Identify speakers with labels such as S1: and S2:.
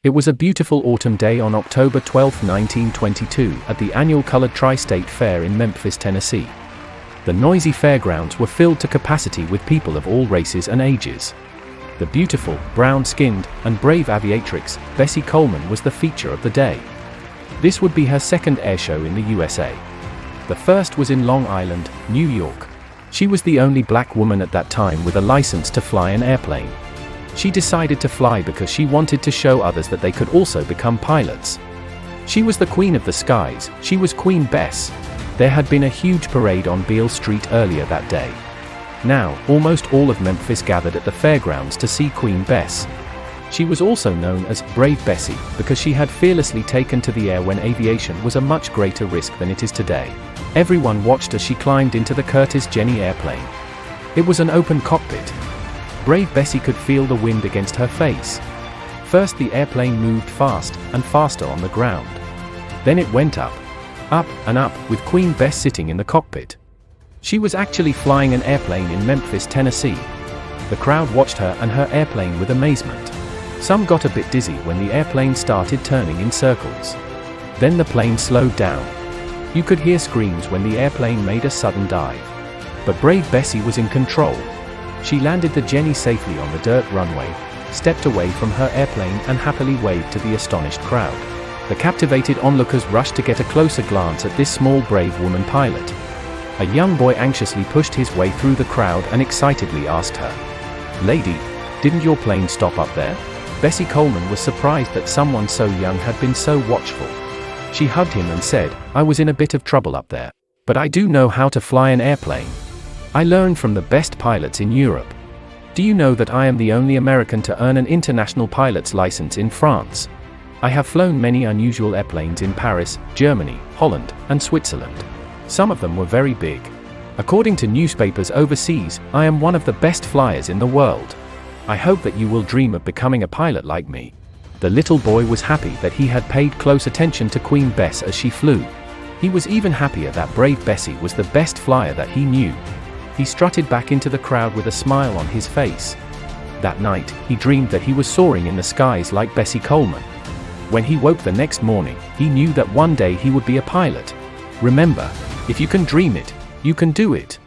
S1: It was a beautiful autumn day on October 12, 1922, at the annual Colored Tri-State Fair in Memphis, Tennessee. The noisy fairgrounds were filled to capacity with people of all races and ages. The beautiful, brown-skinned, and brave aviatrix, Bessie Coleman, was the feature of the day. This would be her second airshow in the USA. The first was in Long Island, New York. She was the only black woman at that time with a license to fly an airplane. She decided to fly because she wanted to show others that they could also become pilots. She was the queen of the skies. She was Queen Bess. There had been a huge parade on Beale Street earlier that day. Now, almost all of Memphis gathered at the fairgrounds to see Queen Bess. She was also known as Brave Bessie because she had fearlessly taken to the air when aviation was a much greater risk than it is today. Everyone watched as she climbed into the Curtiss Jenny airplane. It was an open cockpit. Brave Bessie could feel the wind against her face. First the airplane moved fast and faster on the ground. Then it went up and up, with Queen Bess sitting in the cockpit. She was actually flying an airplane in Memphis, Tennessee. The crowd watched her and her airplane with amazement. Some got a bit dizzy when the airplane started turning in circles. Then the plane slowed down. You could hear screams when the airplane made a sudden dive. But Brave Bessie was in control. She landed the Jenny safely on the dirt runway, stepped away from her airplane and happily waved to the astonished crowd. The captivated onlookers rushed to get a closer glance at this small brave woman pilot. A young boy anxiously pushed his way through the crowd and excitedly asked her, "Lady, didn't your plane stop up there?" Bessie Coleman was surprised that someone so young had been so watchful. She hugged him and said, "I was in a bit of trouble up there. But I do know how to fly an airplane. I learned from the best pilots in Europe. Do you know that I am the only American to earn an international pilot's license in France? I have flown many unusual airplanes in Paris, Germany, Holland, and Switzerland. Some of them were very big. According to newspapers overseas, I am one of the best flyers in the world. I hope that you will dream of becoming a pilot like me." The little boy was happy that he had paid close attention to Queen Bess as she flew. He was even happier that Brave Bessie was the best flyer that he knew. He strutted back into the crowd with a smile on his face. That night, he dreamed that he was soaring in the skies like Bessie Coleman. When he woke the next morning, he knew that one day he would be a pilot. Remember, if you can dream it, you can do it.